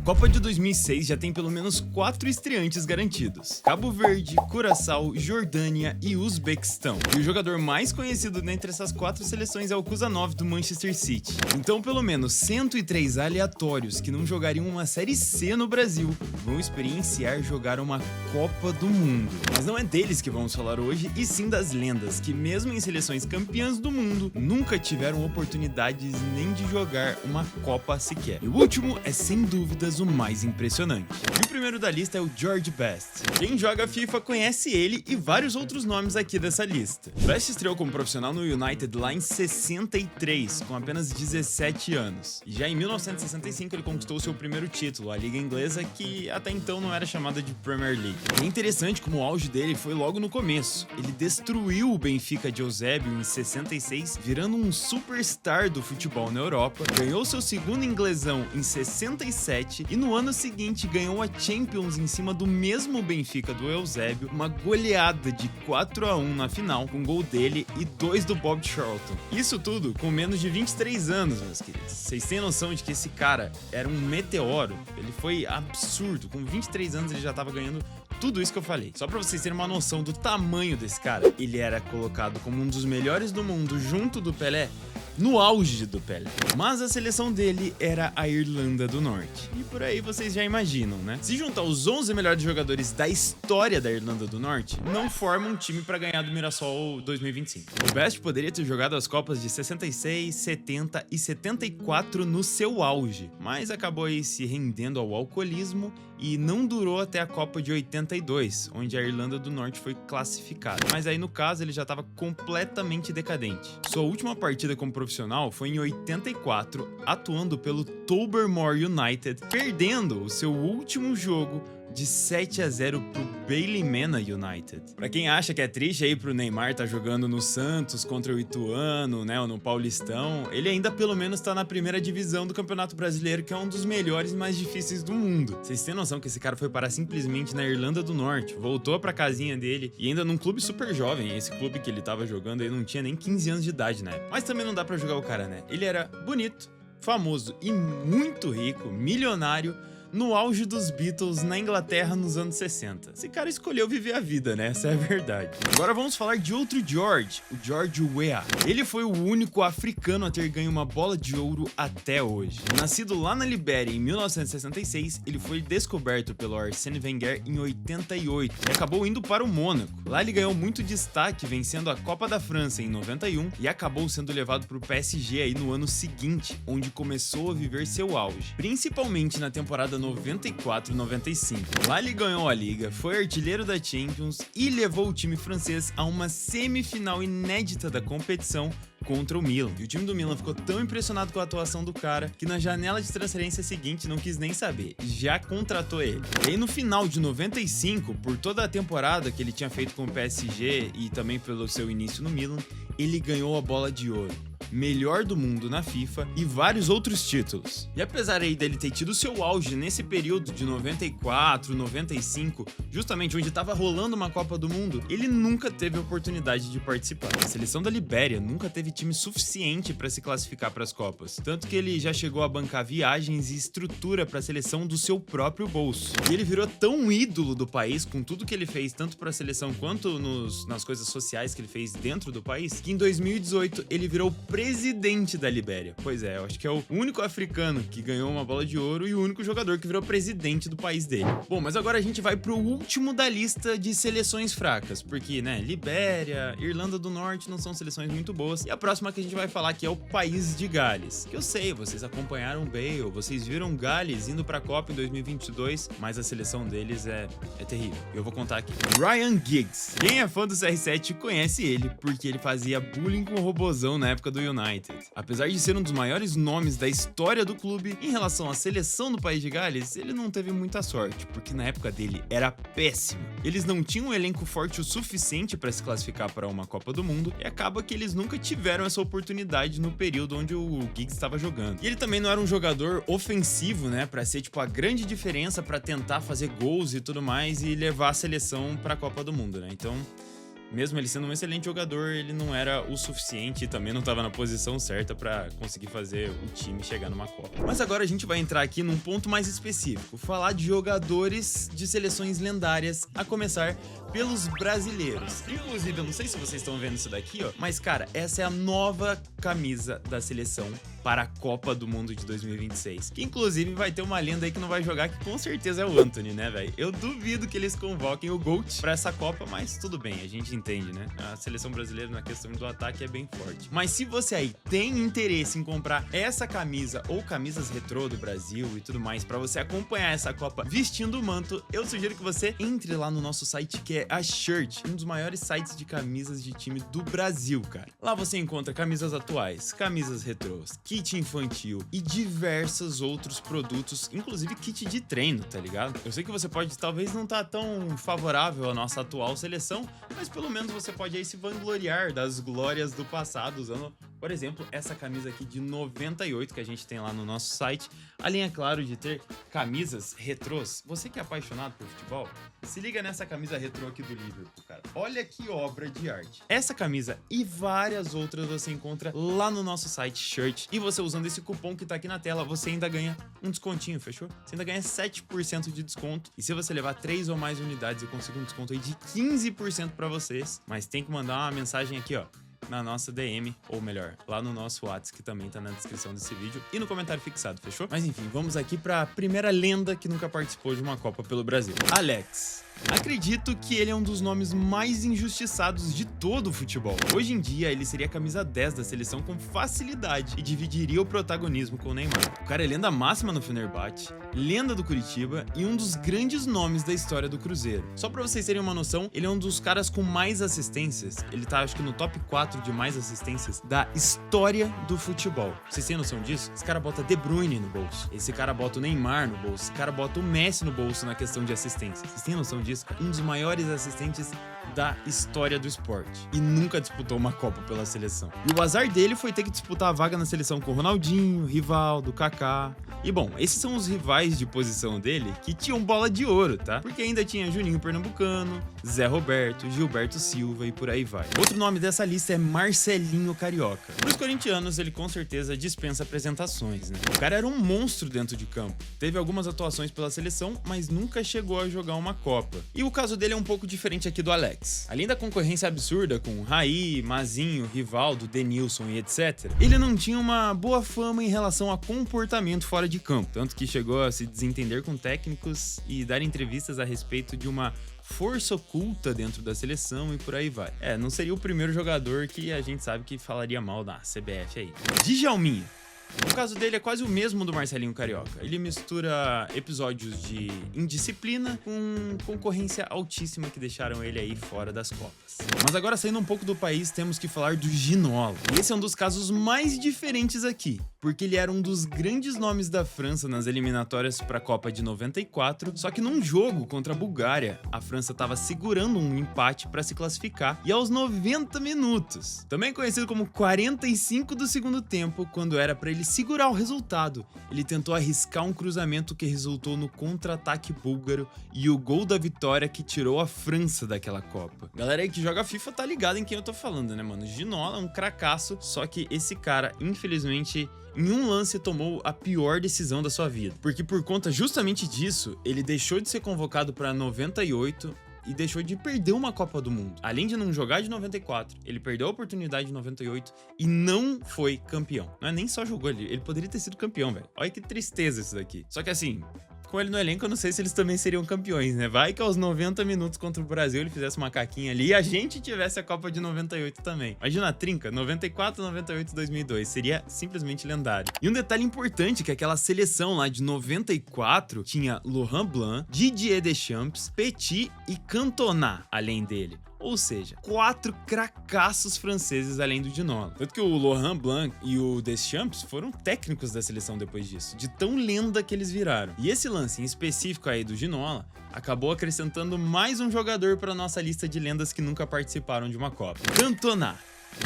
Copa de 2006 já tem pelo menos 4 estreantes garantidos: Cabo Verde, Curaçao, Jordânia e Uzbequistão. E o jogador mais conhecido dentre essas 4 seleções é o Kuzanov do Manchester City. Então pelo menos 103 aleatórios que não jogariam uma Série C no Brasil vão experienciar jogar uma Copa do Mundo. Mas não é deles que vamos falar hoje, e sim das lendas que mesmo em seleções campeãs do mundo nunca tiveram oportunidades nem de jogar uma Copa sequer. E o último é sem dúvidas o mais impressionante. E o primeiro da lista é o George Best. Quem joga FIFA conhece ele e vários outros nomes aqui dessa lista. Best estreou como profissional no United lá em 63, com apenas 17 anos. E já em 1965 ele conquistou seu primeiro título, a Liga Inglesa, que até então não era chamada de Premier League. E é interessante como o auge dele foi logo no começo. Ele destruiu o Benfica de Eusébio em 66, virando um superstar do futebol na Europa, ganhou seu segundo inglesão em 67 e no ano seguinte ganhou a Champions em cima do mesmo Benfica do Eusébio, uma goleada de 4-1 na final, com gol dele e 2 do Bob Charlton. Isso tudo com menos de 23 anos, meus queridos. Vocês têm noção de que esse cara era um meteoro? Ele foi absurdo, com 23 anos ele já tava ganhando tudo isso que eu falei. Só pra vocês terem uma noção do tamanho desse cara, ele era colocado como um dos melhores do mundo junto do Pelé, no auge do Pelé. Mas a seleção dele era a Irlanda do Norte. E por aí vocês já imaginam, né? Se juntar os 11 melhores jogadores da história da Irlanda do Norte, não forma um time pra ganhar do Mirassol 2025. O Best poderia ter jogado as Copas de 66, 70 e 74 no seu auge, mas acabou aí se rendendo ao alcoolismo e não durou até a Copa de 82, onde a Irlanda do Norte foi classificada. Mas aí no caso ele já estava completamente decadente. Sua última partida como profissional foi em 84, atuando pelo Tobermory United, perdendo o seu último jogo de 7-0 pro Ballymena United. Pra quem acha que é triste aí pro Neymar tá jogando no Santos contra o Ituano, né, ou no Paulistão, ele ainda pelo menos tá na primeira divisão do Campeonato Brasileiro, que é um dos melhores e mais difíceis do mundo. Vocês têm noção que esse cara foi parar simplesmente na Irlanda do Norte, voltou pra casinha dele e ainda num clube super jovem. Esse clube que ele tava jogando aí não tinha nem 15 anos de idade na época. Mas também não dá pra jogar o cara, né? Ele era bonito, famoso e muito rico, milionário, no auge dos Beatles na Inglaterra nos anos 60. Esse cara escolheu viver a vida, né? Essa é a verdade. Agora vamos falar de outro George, o George Weah. Ele foi o único africano a ter ganho uma bola de ouro até hoje. Nascido lá na Libéria em 1966, ele foi descoberto pelo Arsène Wenger em 88 e acabou indo para o Mônaco. Lá ele ganhou muito destaque, vencendo a Copa da França em 91 e acabou sendo levado para o PSG aí no ano seguinte, onde começou a viver seu auge, principalmente na temporada 94-95. Lá ele ganhou a Liga, foi artilheiro da Champions e levou o time francês a uma semifinal inédita da competição contra o Milan. E o time do Milan ficou tão impressionado com a atuação do cara que na janela de transferência seguinte não quis nem saber, já contratou ele. E aí no final de 95, por toda a temporada que ele tinha feito com o PSG e também pelo seu início no Milan, ele ganhou a bola de ouro, melhor do mundo na FIFA e vários outros títulos. E apesar aí dele ter tido seu auge nesse período de 94, 95, justamente onde estava rolando uma Copa do Mundo, ele nunca teve a oportunidade de participar. A seleção da Libéria nunca teve time suficiente para se classificar para as Copas, tanto que ele já chegou a bancar viagens e estrutura para a seleção do seu próprio bolso. E ele virou tão ídolo do país com tudo que ele fez, tanto para a seleção quanto nas coisas sociais que ele fez dentro do país, que em 2018 ele virou presidente da Libéria. Pois é, eu acho que é o único africano que ganhou uma bola de ouro e o único jogador que virou presidente do país dele. Bom, mas agora a gente vai pro último da lista de seleções fracas, porque, né, Libéria, Irlanda do Norte não são seleções muito boas. E a próxima que a gente vai falar aqui é o País de Gales. Que eu sei, vocês acompanharam o Bale, vocês viram Gales indo pra Copa em 2022, mas a seleção deles é terrível. Eu vou contar aqui. Ryan Giggs. Quem é fã do CR7 conhece ele, porque ele fazia bullying com o robozão na época do United. Apesar de ser um dos maiores nomes da história do clube, em relação à seleção do País de Gales, ele não teve muita sorte, porque na época dele era péssimo. Eles não tinham um elenco forte o suficiente para se classificar para uma Copa do Mundo, e acaba que eles nunca tiveram essa oportunidade no período onde o Giggs estava jogando. E ele também não era um jogador ofensivo, né, para ser tipo a grande diferença para tentar fazer gols e tudo mais e levar a seleção para a Copa do Mundo, né? Então, mesmo ele sendo um excelente jogador, ele não era o suficiente e também não estava na posição certa para conseguir fazer o time chegar numa Copa. Mas agora a gente vai entrar aqui num ponto mais específico, falar de jogadores de seleções lendárias, a começar pelos brasileiros. Inclusive, eu não sei se vocês estão vendo isso daqui, ó, mas cara, essa é a nova camisa da seleção para a Copa do Mundo de 2026. Que inclusive vai ter uma lenda aí que não vai jogar, que com certeza é o Antony, né, velho? Eu duvido que eles convoquem o GOAT pra essa Copa, mas tudo bem, a gente entende, né? A seleção brasileira na questão do ataque é bem forte. Mas se você aí tem interesse em comprar essa camisa ou camisas retrô do Brasil e tudo mais, pra você acompanhar essa Copa vestindo o manto, eu sugiro que você entre lá no nosso site, que é a Shirt, um dos maiores sites de camisas de time do Brasil, cara. Lá você encontra camisas atuais, camisas retrôs, kit infantil e diversos outros produtos, inclusive kit de treino, tá ligado? Eu sei que você pode talvez não tá tão favorável à nossa atual seleção, mas pelo menos você pode aí se vangloriar das glórias do passado usando, por exemplo, essa camisa aqui de 98 que a gente tem lá no nosso site. Além, é claro, de ter camisas retrôs. Você que é apaixonado por futebol, se liga nessa camisa retrô aqui do Liverpool, cara. Olha que obra de arte. Essa camisa e várias outras você encontra lá no nosso site Shirt. E você usando esse cupom que tá aqui na tela, você ainda ganha um descontinho, fechou? Você ainda ganha 7% de desconto. E se você levar 3 ou mais unidades, eu consigo um desconto aí de 15% pra vocês. Mas tem que mandar uma mensagem aqui, ó, na nossa DM, ou melhor, lá no nosso WhatsApp, que também tá na descrição desse vídeo e no comentário fixado, fechou? Mas enfim, vamos aqui pra primeira lenda que nunca participou de uma Copa pelo Brasil. Alex. Acredito que ele é um dos nomes mais injustiçados de todo o futebol. Hoje em dia, ele seria a camisa 10 da seleção com facilidade e dividiria o protagonismo com o Neymar. O cara é lenda máxima no Fenerbahçe, lenda do Curitiba e um dos grandes nomes da história do Cruzeiro. Só pra vocês terem uma noção, ele é um dos caras com mais assistências. Ele tá, acho que no top 4 de mais assistências da história do futebol. Vocês têm noção disso? Esse cara bota De Bruyne no bolso. Esse cara bota o Neymar no bolso. Esse cara bota o Messi no bolso na questão de assistência. Vocês têm noção disso? Um dos maiores assistentes da história do esporte e nunca disputou uma Copa pela seleção. E o azar dele foi ter que disputar a vaga na seleção com Ronaldinho, Rivaldo, Kaká. E bom, esses são os rivais de posição dele que tinham bola de ouro, tá? Porque ainda tinha Juninho Pernambucano, Zé Roberto, Gilberto Silva e por aí vai. Outro nome dessa lista é Marcelinho Carioca. Para os corintianos, ele com certeza dispensa apresentações, né? O cara era um monstro dentro de campo. Teve algumas atuações pela seleção, mas nunca chegou a jogar uma Copa. E o caso dele é um pouco diferente aqui do Alex. Além da concorrência absurda com Raí, Mazinho, Rivaldo, Denilson e etc., ele não tinha uma boa fama em relação a comportamento fora de campo, tanto que chegou a se desentender com técnicos e dar entrevistas a respeito de uma força oculta dentro da seleção e por aí vai. Não seria o primeiro jogador que a gente sabe que falaria mal da CBF aí. Djalminha. O caso dele é quase o mesmo do Marcelinho Carioca. Ele mistura episódios de indisciplina com concorrência altíssima que deixaram ele aí fora das Copas. Mas agora, saindo um pouco do país, temos que falar do Ginola. E esse é um dos casos mais diferentes aqui, porque ele era um dos grandes nomes da França nas eliminatórias para a Copa de 94, só que num jogo contra a Bulgária, a França estava segurando um empate para se classificar e aos 90 minutos, também conhecido como 45 do segundo tempo, quando era para ele segurar o resultado, ele tentou arriscar um cruzamento que resultou no contra-ataque búlgaro e o gol da vitória que tirou a França daquela Copa. Galera aí que joga FIFA tá ligado em quem eu tô falando, né, mano? Ginola é um cracaço, só que esse cara, infelizmente, em um lance tomou a pior decisão da sua vida, porque por conta justamente disso, ele deixou de ser convocado para 98 e deixou de perder uma Copa do Mundo. Além de não jogar de 94, ele perdeu a oportunidade de 98 e não foi campeão. Não é nem só jogou, ele poderia ter sido campeão, velho. Olha que tristeza isso daqui. Só que assim, com ele no elenco, eu não sei se eles também seriam campeões, né? Vai que aos 90 minutos contra o Brasil ele fizesse uma caquinha ali e a gente tivesse a Copa de 98 também. Imagina a trinca, 94, 98 e 2002. Seria simplesmente lendário. E um detalhe importante, que aquela seleção lá de 94 tinha Laurent Blanc, Didier Deschamps, Petit e Cantona, além dele. Ou seja, 4 cracassos franceses além do Ginola. Tanto que o Laurent Blanc e o Deschamps foram técnicos da seleção depois disso, de tão lenda que eles viraram. E esse lance em específico aí do Ginola acabou acrescentando mais um jogador para nossa lista de lendas que nunca participaram de uma Copa. Cantona.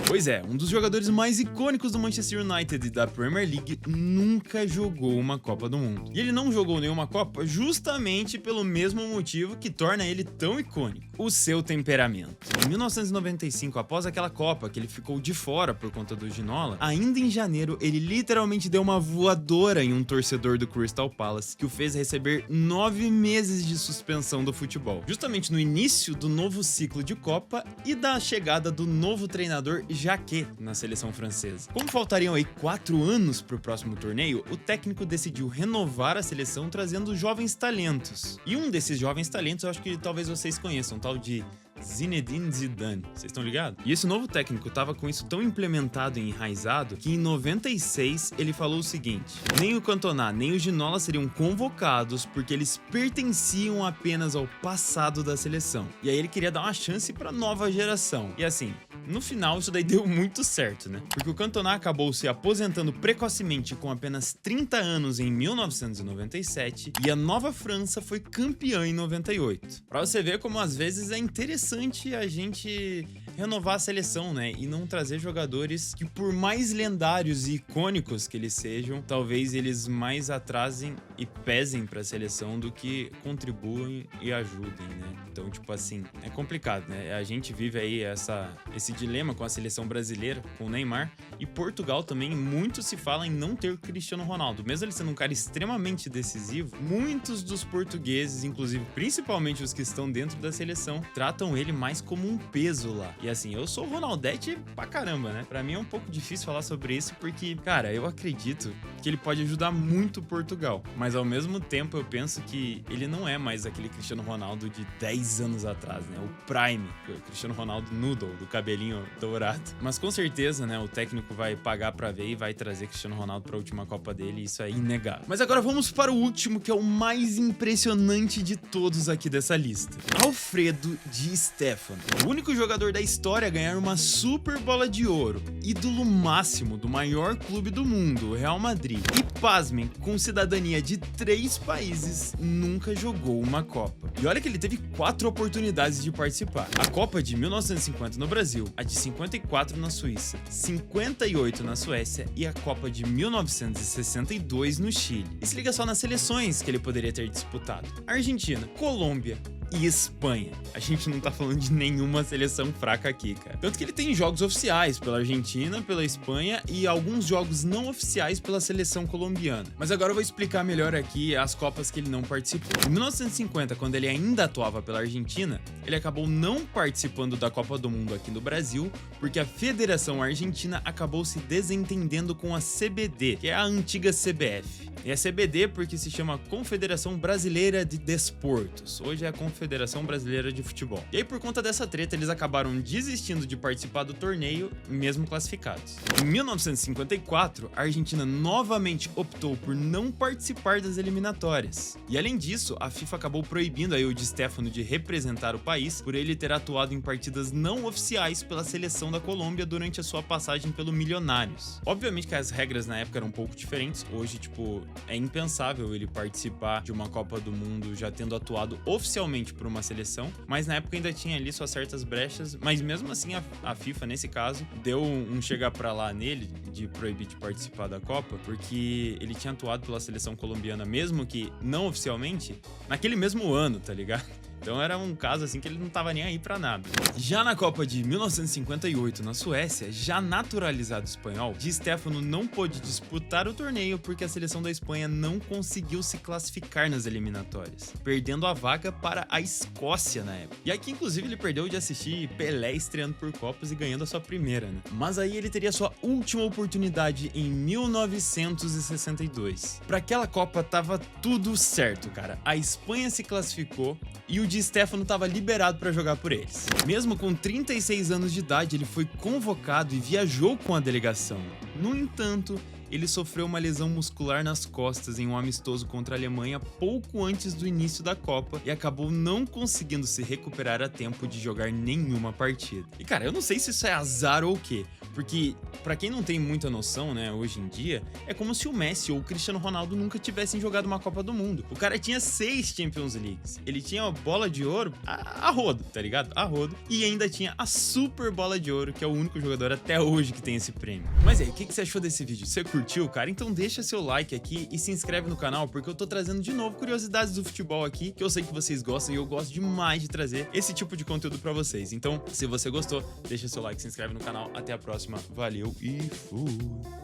Pois é, um dos jogadores mais icônicos do Manchester United e da Premier League nunca jogou uma Copa do Mundo. E ele não jogou nenhuma Copa justamente pelo mesmo motivo que torna ele tão icônico: o seu temperamento. Em 1995, após aquela Copa que ele ficou de fora por conta do Ginola, ainda em janeiro ele literalmente deu uma voadora em um torcedor do Crystal Palace, que o fez receber 9 meses de suspensão do futebol, justamente no início do novo ciclo de Copa e da chegada do novo treinador Jacquet na seleção francesa. Como faltariam aí 4 anos para o próximo torneio, o técnico decidiu renovar a seleção trazendo jovens talentos. E um desses jovens talentos eu acho que talvez vocês conheçam, tal de Zinedine Zidane, vocês estão ligados? E esse novo técnico tava com isso tão implementado e enraizado que em 96 ele falou o seguinte: nem o Cantona nem o Ginola seriam convocados porque eles pertenciam apenas ao passado da seleção. E aí ele queria dar uma chance pra nova geração. E assim, no final isso daí deu muito certo, né? Porque o Cantona acabou se aposentando precocemente com apenas 30 anos em 1997 e a Nova França foi campeã em 98. Pra você ver como às vezes é interessante a gente renovar a seleção, né? E não trazer jogadores que, por mais lendários e icônicos que eles sejam, talvez eles mais atrasem e pesem pra seleção do que contribuem e ajudem, né? Então, tipo assim, é complicado, né? A gente vive aí esse dilema com a seleção brasileira, com o Neymar, e Portugal também, muito se fala em não ter o Cristiano Ronaldo. Mesmo ele sendo um cara extremamente decisivo, muitos dos portugueses, inclusive principalmente os que estão dentro da seleção, tratam ele mais como um peso lá. E assim, eu sou Ronaldete pra caramba, né? Pra mim é um pouco difícil falar sobre isso porque, cara, eu acredito que ele pode ajudar muito Portugal. Mas ao mesmo tempo eu penso que ele não é mais aquele Cristiano Ronaldo de 10 anos atrás, né? O Prime, o Cristiano Ronaldo Noodle, do cabelinho dourado. Mas com certeza, né, o técnico vai pagar pra ver e vai trazer Cristiano Ronaldo pra última Copa dele, e isso é inegável. Mas agora vamos para o último, que é o mais impressionante de todos aqui dessa lista: Alfredo Di Stéfano, o único jogador da história a ganhar uma super bola de ouro, ídolo máximo do maior clube do mundo, o Real Madrid, e pasmem, com cidadania de 3 países, nunca jogou uma Copa. E olha que ele teve 4 oportunidades de participar: a Copa de 1950 no Brasil, a de 54 na Suíça, 58 na Suécia e a Copa de 1962 no Chile. E se liga só nas seleções que ele poderia ter disputado: Argentina, Colômbia e Espanha. A gente não tá falando de nenhuma seleção fraca aqui, cara. Tanto que ele tem jogos oficiais pela Argentina, pela Espanha e alguns jogos não oficiais pela seleção colombiana. Mas agora eu vou explicar melhor aqui as Copas que ele não participou. Em 1950, quando ele ainda atuava pela Argentina, ele acabou não participando da Copa do Mundo aqui no Brasil, porque a Federação Argentina acabou se desentendendo com a CBD, que é a antiga CBF. E a CBD porque se chama Confederação Brasileira de Desportos. Hoje é a Confederação Brasileira de Futebol. E aí, por conta dessa treta, eles acabaram desistindo de participar do torneio, mesmo classificados. Em 1954, a Argentina novamente optou por não participar das eliminatórias. E além disso, a FIFA acabou proibindo aí o Di Stéfano de representar o país por ele ter atuado em partidas não oficiais pela seleção da Colômbia durante a sua passagem pelo Milionários. Obviamente que as regras na época eram um pouco diferentes. Hoje, tipo, é impensável ele participar de uma Copa do Mundo já tendo atuado oficialmente por uma seleção, mas na época ainda tinha ali suas certas brechas, mas mesmo assim a FIFA, nesse caso, deu um chegar pra lá nele de proibir de participar da Copa, porque ele tinha atuado pela seleção colombiana, mesmo que não oficialmente, naquele mesmo ano, tá ligado? Então era um caso assim que ele não tava nem aí pra nada. Já na Copa de 1958 na Suécia, já naturalizado espanhol, Di Stéfano não pôde disputar o torneio porque a seleção da Espanha não conseguiu se classificar nas eliminatórias, perdendo a vaga para a Escócia na época. E aqui inclusive ele perdeu de assistir Pelé estreando por Copas e ganhando a sua primeira, né? Mas aí ele teria sua última oportunidade em 1962. Para aquela Copa tava tudo certo, cara. A Espanha se classificou e o Di Stéfano estava liberado para jogar por eles. Mesmo com 36 anos de idade, ele foi convocado e viajou com a delegação. No entanto, ele sofreu uma lesão muscular nas costas em um amistoso contra a Alemanha pouco antes do início da Copa e acabou não conseguindo se recuperar a tempo de jogar nenhuma partida. E cara, eu não sei se isso é azar ou o quê, porque pra quem não tem muita noção, né, hoje em dia, é como se o Messi ou o Cristiano Ronaldo nunca tivessem jogado uma Copa do Mundo. O cara tinha 6 Champions Leagues, ele tinha a bola de ouro a rodo, tá ligado? A rodo, e ainda tinha a Super Bola de Ouro, que é o único jogador até hoje que tem esse prêmio. Mas aí, o que você achou desse vídeo? Você curtiu, cara? Então deixa seu like aqui e se inscreve no canal, porque eu tô trazendo de novo curiosidades do futebol aqui, que eu sei que vocês gostam e eu gosto demais de trazer esse tipo de conteúdo pra vocês. Então, se você gostou, deixa seu like, se inscreve no canal. Até a próxima. Valeu e fui!